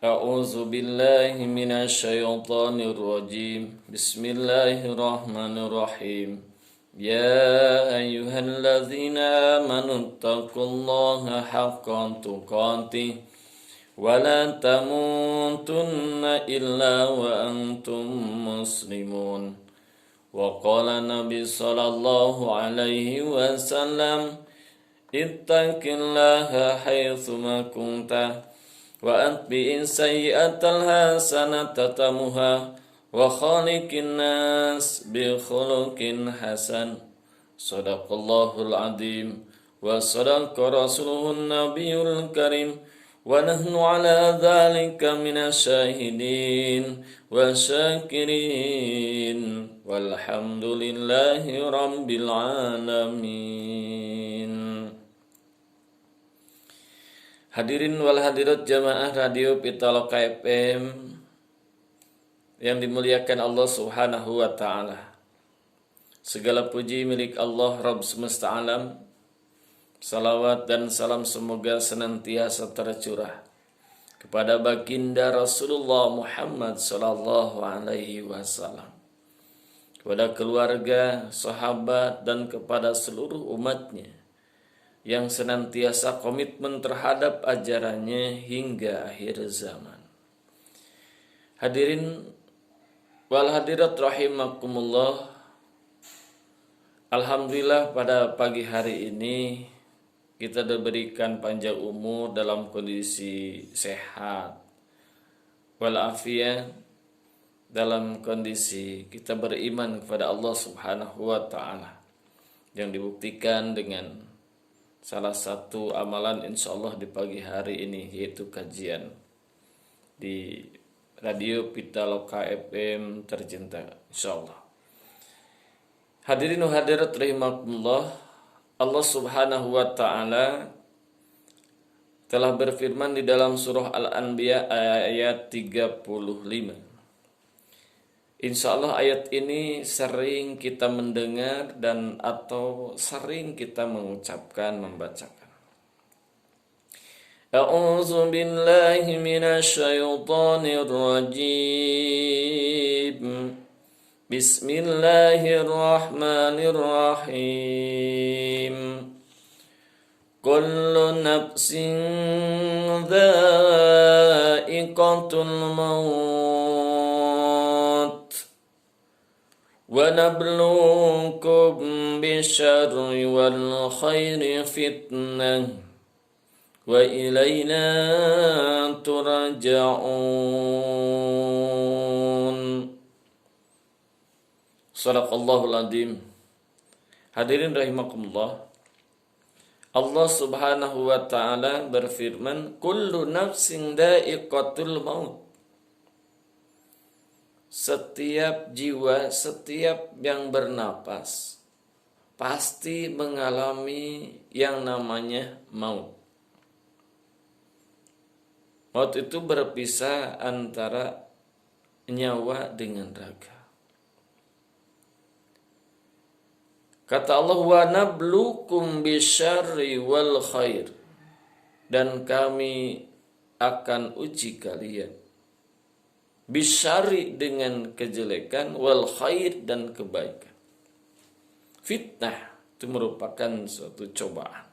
أعوذ بالله من الشيطان الرجيم بسم الله الرحمن الرحيم يا أيها الذين آمنوا اتقوا الله حق تقاته ولا تموتن إلا وأنتم مسلمون وقال النبي صلى الله عليه وسلم اتق الله حيثما كنت وأتبع السيئة الحسنة تمحها وخالق الناس بخلق حسن صدق الله العظيم وصدق رسوله النبي الكريم ونحن على ذلك من الشاهدين والشاكرين والحمد لله رب العالمين. Hadirin wal hadirat jamaah radio Pitaloka FM yang dimuliakan Allah Subhanahu wa taala. Segala puji milik Allah Rabb semesta alam. Salawat dan salam semoga senantiasa tercurah kepada baginda Rasulullah Muhammad sallallahu alaihi wasallam, kepada keluarga, sahabat dan kepada seluruh umatnya yang senantiasa komitmen terhadap ajarannya hingga akhir zaman. Hadirin wal hadirat rahimakumullah. Alhamdulillah pada pagi hari ini kita diberikan panjang umur dalam kondisi sehat walafiat, dalam kondisi kita beriman kepada Allah Subhanahu wa taala yang dibuktikan dengan salah satu amalan insyaallah di pagi hari ini, yaitu kajian di Radio Pitaloka FM tercinta insyaallah. Hadirin hadirat rahimakumullah, Allah Subhanahu wa taala telah berfirman di dalam surah Al-Anbiya ayat 35. Insyaallah ayat ini sering kita mendengar dan atau sering kita mengucapkan, membacakan. A'udzu billahi minasy syaithanir rajim. Bismillahirrahmanirrahim. Kullu nafsin dha'iqatul maut wa nabluukum bisyarri wal khairi fitnah wa ilayna turja'un. Shadaqallahul adzim. Hadirin rahimakumullah, Allah Subhanahu wa taala berfirman, kullu nafsin dha'iqatul maut. Setiap jiwa, setiap yang bernapas pasti mengalami yang namanya maut. Maut itu berpisah antara nyawa dengan raga. Kata Allah, wa nabluukum bisyarri wal khair, dan kami akan uji kalian bisyari dengan kejelekan, wal khair dan kebaikan. Fitnah itu merupakan suatu cobaan.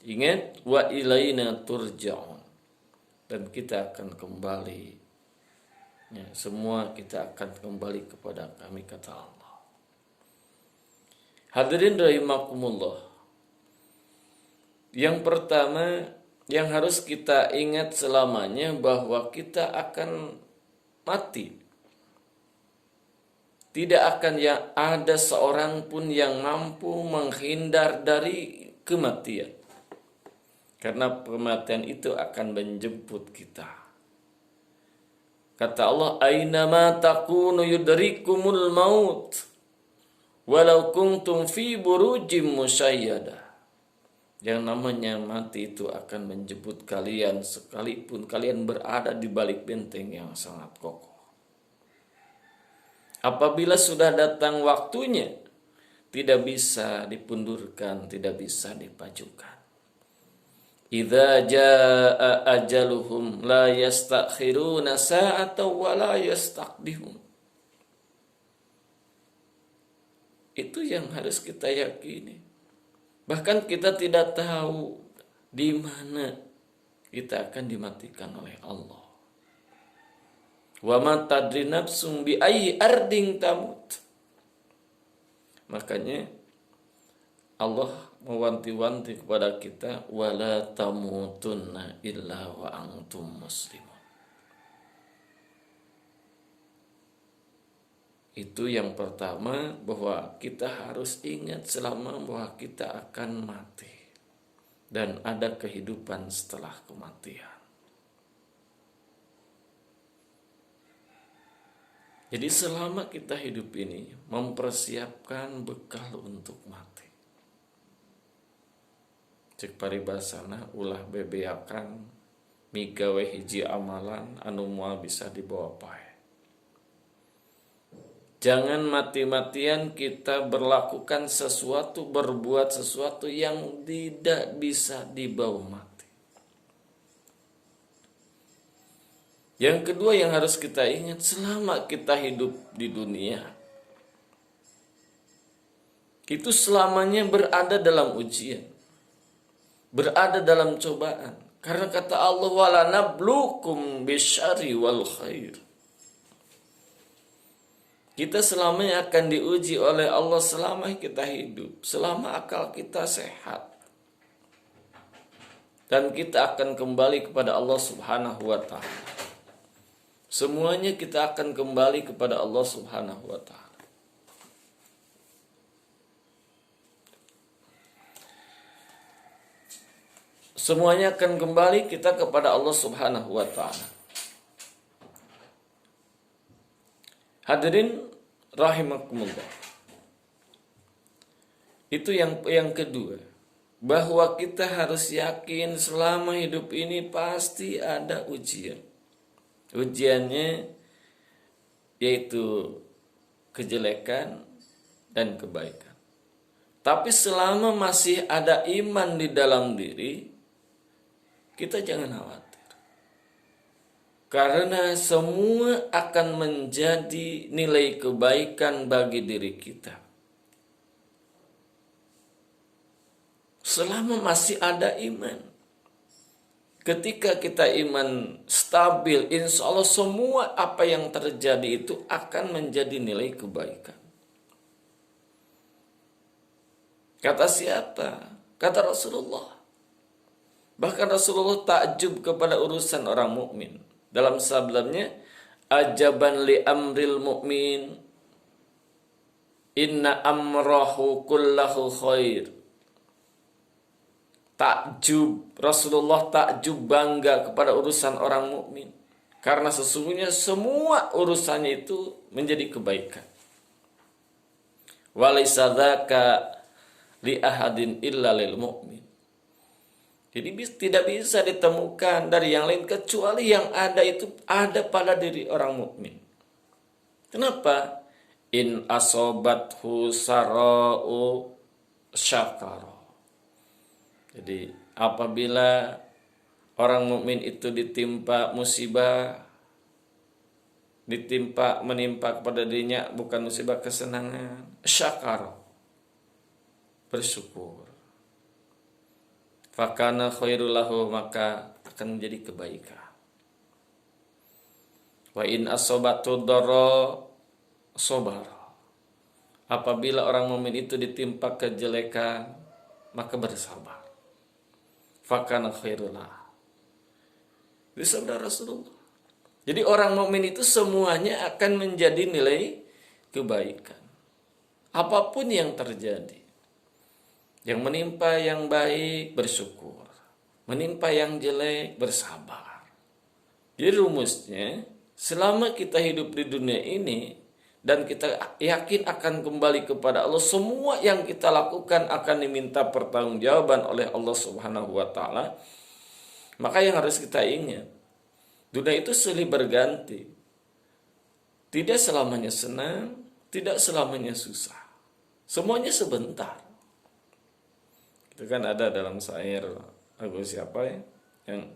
Ingat, wa ilaina turja'un, dan kita akan kembali. Ya, semua kita akan kembali kepada kami, kata Allah. Hadirin rahimakumullah. Yang pertama yang harus kita ingat selamanya bahwa kita akan mati. Tidak akan ada seorang pun yang mampu menghindar dari kematian. Karena kematian itu akan menjemput kita. Kata Allah, "Ainama takunu yudrikumul maut walau kuntum fi burujim musyayyadah." Yang namanya mati itu akan menjemput kalian sekalipun kalian berada di balik benteng yang sangat kokoh. Apabila sudah datang waktunya, tidak bisa dipundurkan, tidak bisa dipajukan. idza jaa ajaluhum la yastakhiruna sa'atan wa la yastaqdimun. Itu yang harus kita yakini. Bahkan kita tidak tahu di mana kita akan dimatikan oleh Allah. Wa ma tadri nafsum bi ayyi ardin tamut. Makanya Allah mewanti-wanti kepada kita, wala tamutunna illa wa antum muslimun. Itu yang pertama, bahwa kita harus ingat selama bahwa kita akan mati dan ada kehidupan setelah kematian. Jadi selama kita hidup ini mempersiapkan bekal untuk mati. Cek paribasana ulah bebeakan migawe hiji amalan anu moal bisa dibawa pae. Jangan mati-matian kita berlakukan sesuatu, berbuat sesuatu yang tidak bisa dibawa mati. Yang kedua yang harus kita ingat, selama kita hidup di dunia, itu selamanya berada dalam ujian, berada dalam cobaan. Karena kata Allah, wala nablukum bisyari wal khair. Kita selamanya akan diuji oleh Allah selama kita hidup, selama akal kita sehat. Dan kita akan kembali kepada Allah Subhanahu wa ta'ala. Semuanya kita akan kembali kepada Allah Subhanahu wa ta'ala. Semuanya akan kembali kita kepada Allah Subhanahu wa ta'ala. Hadirin rahimakumullah. Itu yang kedua, bahwa kita harus yakin selama hidup ini pasti ada ujian. Ujiannya yaitu kejelekan dan kebaikan. Tapi selama masih ada iman di dalam diri, kita jangan khawatir. Karena semua akan menjadi nilai kebaikan bagi diri kita. Selama masih ada iman. Ketika kita iman stabil, insya Allah semua apa yang terjadi itu akan menjadi nilai kebaikan. Kata siapa? Kata Rasulullah. Bahkan Rasulullah takjub kepada urusan orang mukmin. Dalam sabdanya, ajaban li amril mu'min, inna amrahu kullahu khair. Takjub, Rasulullah takjub bangga kepada urusan orang mukmin, karena sesungguhnya semua urusannya itu menjadi kebaikan. Walaysa dzaka li ahadin illa lil mu'min. Jadi tidak bisa ditemukan dari yang lain kecuali yang ada itu ada pada diri orang mukmin. Kenapa? In asobathu sara'u syakara. Jadi apabila orang mukmin itu ditimpa musibah, menimpa kepada dirinya bukan musibah kesenangan, syakara, bersyukur. Fakana khairul lahu, maka akan menjadi kebaikan. Wa in asobatu dharra sabara. Apabila orang mukmin itu ditimpa kejelekan, maka bersabar. Fakana khairullah. Itu sabda Rasulullah. Jadi orang mukmin itu semuanya akan menjadi nilai kebaikan. Apapun yang terjadi. Yang menimpa yang baik bersyukur. Menimpa yang jelek bersabar. Jadi rumusnya, selama kita hidup di dunia ini dan kita yakin akan kembali kepada Allah, semua yang kita lakukan akan diminta pertanggungjawaban oleh Allah Subhanahu wa ta'ala. Maka yang harus kita ingat, dunia itu silih berganti. Tidak selamanya senang, tidak selamanya susah. Semuanya sebentar. Itu kan ada dalam syair Lagu siapa ya? Yang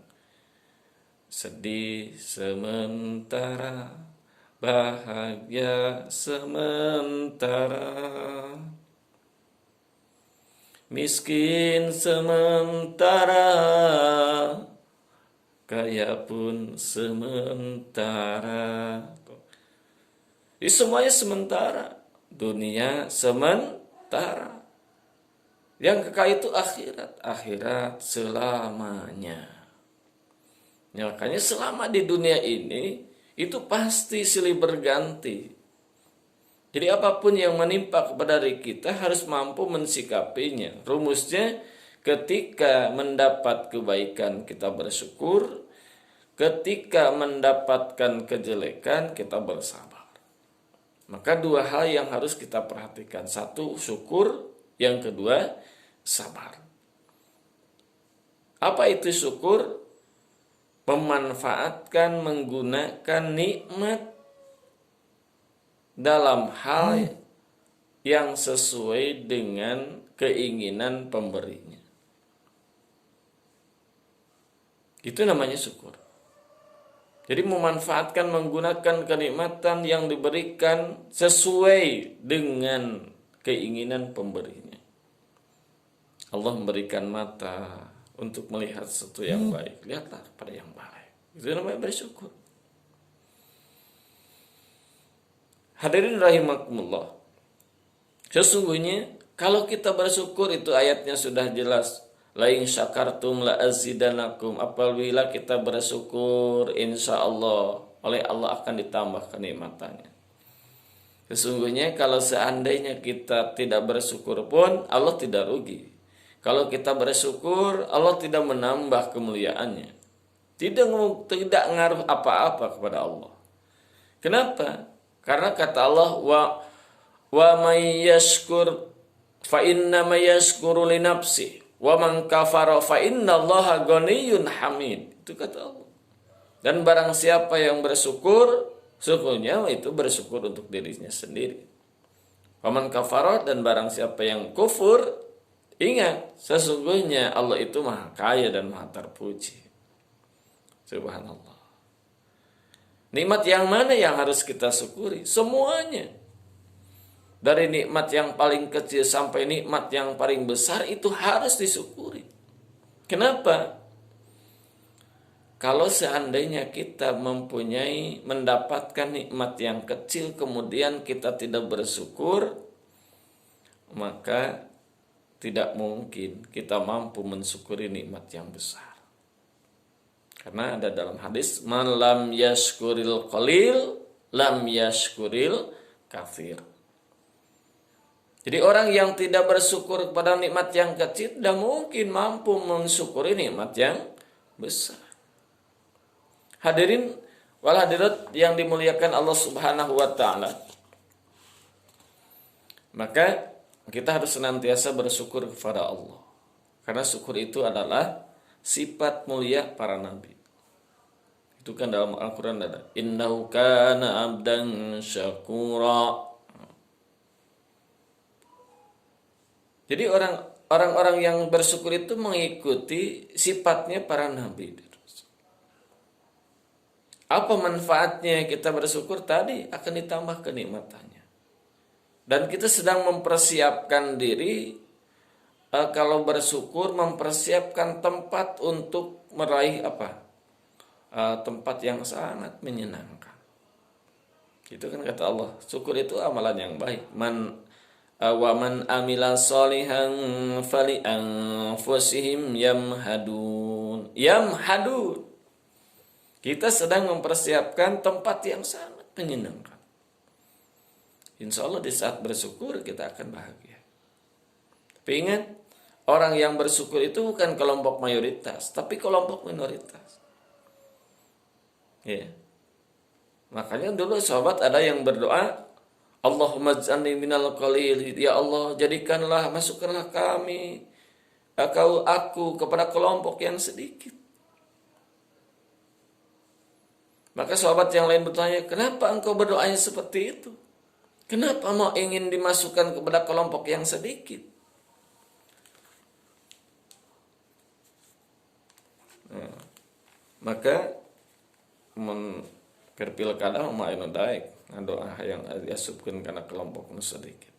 sedih sementara, bahagia sementara, miskin sementara, kaya pun sementara. Ini semuanya sementara. Dunia sementara. Yang kekal itu akhirat. Akhirat selamanya. Ya, makanya selama di dunia ini, itu pasti silih berganti. Jadi apapun yang menimpa kepada diri kita harus mampu mensikapinya. Rumusnya, ketika mendapat kebaikan kita bersyukur, ketika mendapatkan kejelekan kita bersabar. Maka dua hal yang harus kita perhatikan. Satu, syukur. Yang kedua, sabar. Apa itu syukur? Memanfaatkan, menggunakan nikmat dalam hal yang sesuai dengan keinginan pemberinya. Itu namanya syukur. Jadi memanfaatkan, menggunakan kenikmatan yang diberikan sesuai dengan keinginan pemberinya. Allah memberikan mata untuk melihat sesuatu yang baik. Lihatlah pada yang baik. Itu namanya bersyukur. Hadirin rahimakumullah. Sesungguhnya kalau kita bersyukur, itu ayatnya sudah jelas. La in syakartum la azidanakum. Apabila kita bersyukur, insya Allah oleh Allah akan ditambah kenikmatannya. Sesungguhnya kalau seandainya kita tidak bersyukur pun Allah tidak rugi. Kalau kita bersyukur, Allah tidak menambah kemuliaannya. Tidak ngaruh apa-apa kepada Allah. Kenapa? Karena kata Allah, wa may yashkur fa inna may yashkuru li nafsi wa man kafara fa innallaha ghaniyyun hamid. Itu kata Allah. Dan barang siapa yang bersyukur, syukurnya itu bersyukur untuk dirinya sendiri. Wa man kafara, dan barang siapa yang kufur, ingat, sesungguhnya Allah itu maha kaya dan maha terpuji. Subhanallah. Nikmat yang mana yang harus kita syukuri? Semuanya. Dari nikmat yang paling kecil sampai nikmat yang paling besar itu harus disyukuri. Kenapa? Kalau seandainya kita mendapatkan nikmat yang kecil kemudian kita tidak bersyukur, maka tidak mungkin kita mampu mensyukuri nikmat yang besar. Karena ada dalam hadis, man lam yashkuril qalil lam yashkuril kafir. Jadi orang yang tidak bersyukur kepada nikmat yang kecil tidak mungkin mampu mensyukuri nikmat yang besar. Hadirin wal hadirat yang dimuliakan Allah Subhanahu wa taala. Maka kita harus senantiasa bersyukur kepada Allah. Karena syukur itu adalah sifat mulia para nabi. Itu kan dalam Al-Quran ada, innahu kana abdan syakura. Jadi orang-orang yang bersyukur itu mengikuti sifatnya para nabi. Apa manfaatnya kita bersyukur? Tadi akan ditambah kenikmatannya. Dan kita sedang mempersiapkan diri, kalau bersyukur mempersiapkan tempat untuk meraih apa? Tempat yang sangat menyenangkan. Itu kan kata Allah, syukur itu amalan yang baik. Wa man amila sholihan fali anfusihim yamhadun. Yamhadun. Kita sedang mempersiapkan tempat yang sangat menyenangkan. Insya Allah di saat bersyukur kita akan bahagia. Tapi ingat, orang yang bersyukur itu bukan kelompok mayoritas, tapi kelompok minoritas. Ya. Makanya dulu sahabat ada yang berdoa, Allahumma ja'alni minal qalil. Ya Allah, jadikanlah, masukkanlah kami, aku kepada kelompok yang sedikit. Maka sahabat yang lain bertanya, kenapa engkau berdoanya seperti itu? Kenapa mau ingin dimasukkan kepada kelompok yang sedikit? maka pilkada mah anu daek doa yang diasupkeun kana kelompok nu sedikit.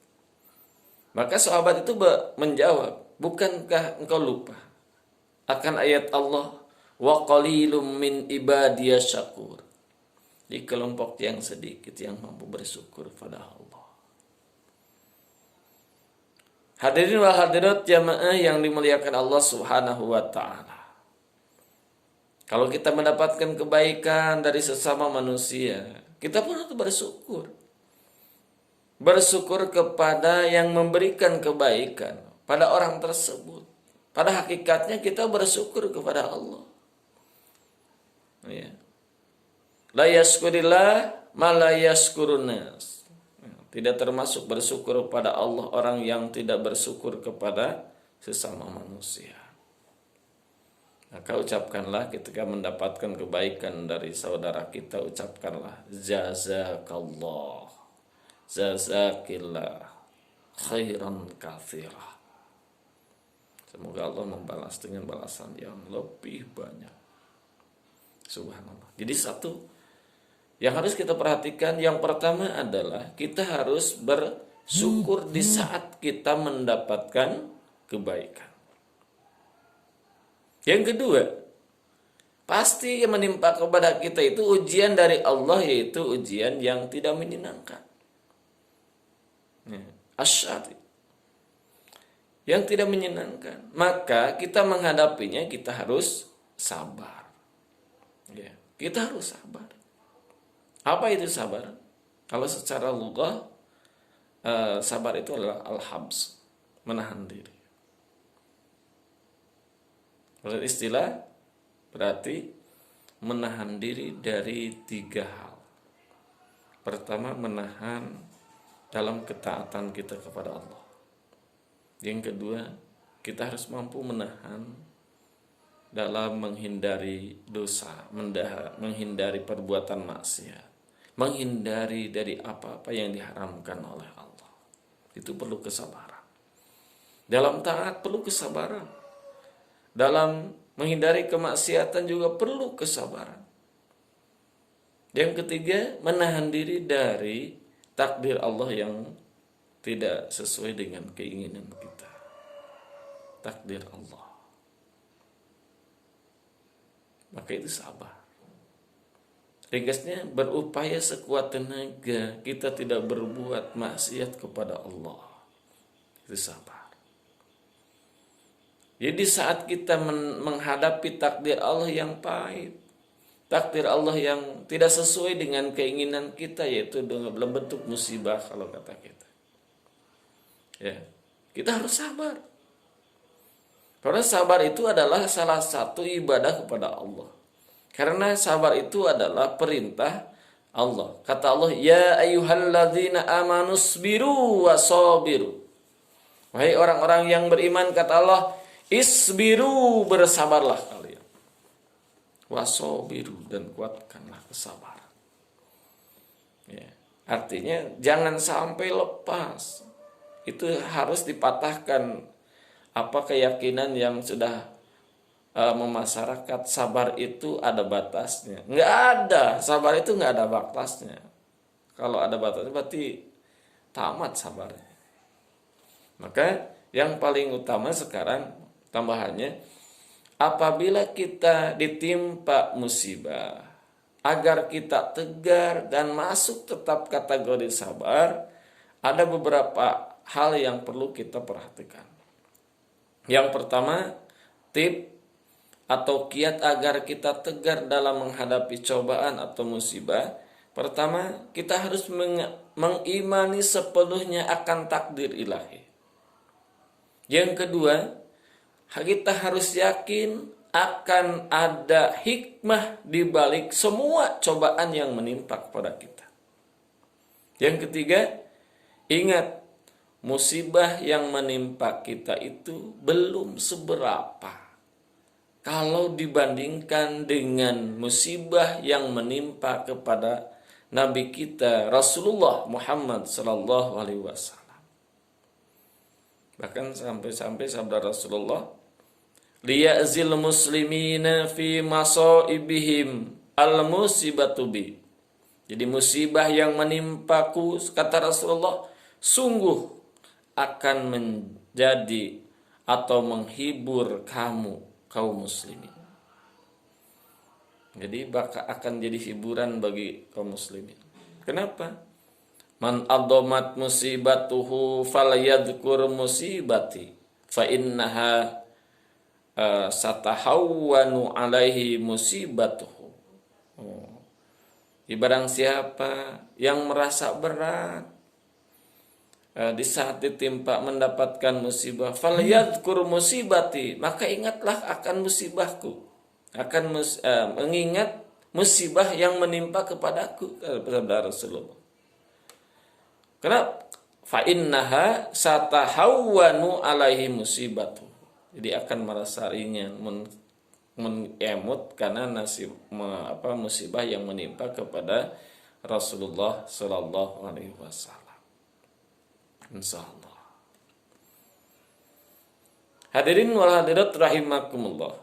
Maka sahabat itu menjawab, bukankah engkau lupa akan ayat Allah, wa qalilum min ibadiyas syakur, di kelompok yang sedikit yang mampu bersyukur pada Allah. Hadirin wal hadirat jamaah yang dimuliakan Allah Subhanahu wa taala. Kalau kita mendapatkan kebaikan dari sesama manusia, kita pun harus bersyukur. Bersyukur kepada yang memberikan kebaikan pada orang tersebut. Pada hakikatnya kita bersyukur kepada Allah. Ya. La yaskurillah ma la yaskurun nas. Tidak termasuk bersyukur kepada Allah orang yang tidak bersyukur kepada sesama manusia. Maka ucapkanlah ketika mendapatkan kebaikan dari saudara kita, ucapkanlah jazakallah, jazakillah khairan katsira. Semoga Allah membalas dengan balasan yang lebih banyak. Subhanallah. Jadi satu yang harus kita perhatikan, yang pertama adalah kita harus bersyukur di saat kita mendapatkan kebaikan. Yang kedua, pasti yang menimpa kepada kita itu ujian dari Allah, yaitu ujian yang tidak menyenangkan. Asyari. Yang tidak menyenangkan. Maka kita menghadapinya, kita harus sabar. Ya, kita harus sabar. Apa itu sabar? Kalau secara lughah, sabar itu adalah al-habs, menahan diri. Menurut istilah berarti menahan diri dari 3 hal. Pertama, menahan dalam ketaatan kita kepada Allah. Yang kedua, kita harus mampu menahan dalam menghindari dosa, menghindari perbuatan maksiat, menghindari dari apa-apa yang diharamkan oleh Allah. Itu perlu kesabaran. Dalam taat perlu kesabaran. Dalam menghindari kemaksiatan juga perlu kesabaran. Yang ketiga, menahan diri dari takdir Allah yang tidak sesuai dengan keinginan kita. Takdir Allah. Maka itu sabar. Ringkasnya, berupaya sekuat tenaga kita tidak berbuat maksiat kepada Allah. Itu sabar. Jadi saat kita menghadapi takdir Allah yang pahit, takdir Allah yang tidak sesuai dengan keinginan kita, yaitu dalam bentuk musibah kalau kata kita, ya, kita harus sabar. Karena sabar itu adalah salah satu ibadah kepada Allah. Karena sabar itu adalah perintah Allah. Kata Allah, ya ayyuhalladzina amanu sabiru wasabiru. Wahai orang-orang yang beriman, kata Allah, isbiru, bersabarlah kalian. Wasobiru, dan kuatkanlah kesabaran. Ya, artinya jangan sampai lepas. Itu harus dipatahkan apa keyakinan yang sudah memasyarakat sabar itu ada batasnya. Nggak ada, sabar itu nggak ada batasnya. Kalau ada batasnya berarti tamat sabarnya. Maka yang paling utama sekarang tambahannya, apabila kita ditimpa musibah, agar kita tegar dan masuk tetap kategori sabar, ada beberapa hal yang perlu kita perhatikan. Yang pertama, tip atau kiat agar kita tegar dalam menghadapi cobaan atau musibah. Pertama, kita harus mengimani sepenuhnya akan takdir ilahi. Yang kedua, kita harus yakin akan ada hikmah di balik semua cobaan yang menimpa kepada kita. Yang ketiga, ingat, musibah yang menimpa kita itu belum seberapa kalau dibandingkan dengan musibah yang menimpa kepada Nabi kita Rasulullah Muhammad sallallahu alaihi wasallam. Bahkan sampai-sampai sabda Rasulullah, liya'zil muslimina fi masaibihim al-musibatu bi. Jadi musibah yang menimpaku, kata Rasulullah, sungguh akan menjadi atau menghibur kamu kaum muslimin. Jadi bakal akan jadi hiburan bagi kaum muslimin. Kenapa? Man adzamat musibatuhu falyadhkur musibati fa innaha satahawwanu alaihi musibatuhu. Barang siapa yang merasa berat di saat ditimpa mendapatkan musibah, falyadhkur musibati, maka ingatlah akan musibahku, akan mengingat musibah yang menimpa kepadaku, kata Rasulullah. Kenapa? Fa innaha satahawwanu alaihi musibatu. Jadi akan merasa ringan, mengemut karena musibah yang menimpa kepada Rasulullah Sallallahu Alaihi Wasallam. Insyaallah. Hadirin wal hadirat rahimakumullah.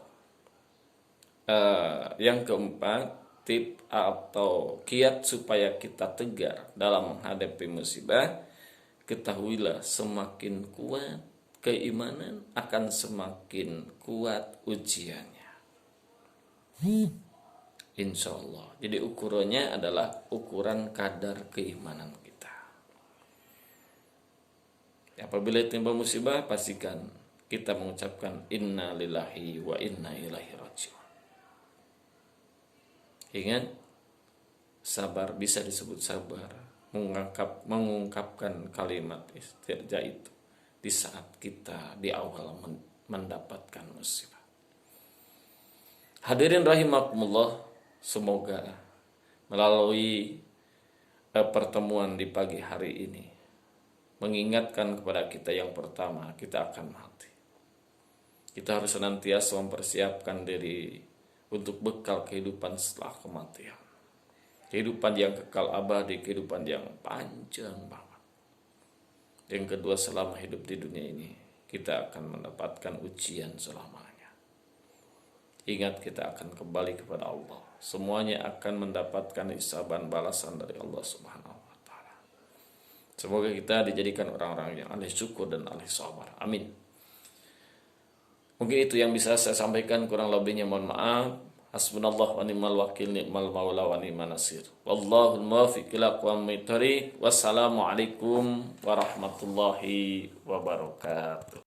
Yang keempat, tip atau kiat supaya kita tegar dalam menghadapi musibah, ketahuilah semakin kuat keimanan akan semakin kuat ujiannya. Insya Allah. Jadi ukurannya adalah ukuran kadar keimanan kita. Apabila timpa musibah, pastikan kita mengucapkan inna lillahi wa inna ilaihi raji'un. Ingat, sabar bisa disebut sabar, mengungkapkan kalimat istirja itu di saat kita di awal mendapatkan musibah. Hadirin rahimakumullah, semoga melalui pertemuan di pagi hari ini mengingatkan kepada kita yang pertama, kita akan mati. Kita harus senantiasa mempersiapkan diri untuk bekal kehidupan setelah kematian. Kehidupan yang kekal abadi, kehidupan yang panjang banget. Yang kedua, selama hidup di dunia ini, kita akan mendapatkan ujian selamanya. Ingat, kita akan kembali kepada Allah. Semuanya akan mendapatkan hisaban balasan dari Allah Subhanahu wa Ta'ala. Semoga kita dijadikan orang-orang yang ahli syukur dan ahli sabar. Amin. Mungkin itu yang bisa saya sampaikan, kurang lebihnya mohon maaf. Hasbunallah wa ni'mal wakil, ni'mal maula wa ni'man nasir. Wallahul muwaffiq ila aqwamit thoriq. Wassalamualaikum warahmatullahi wabarakatuh.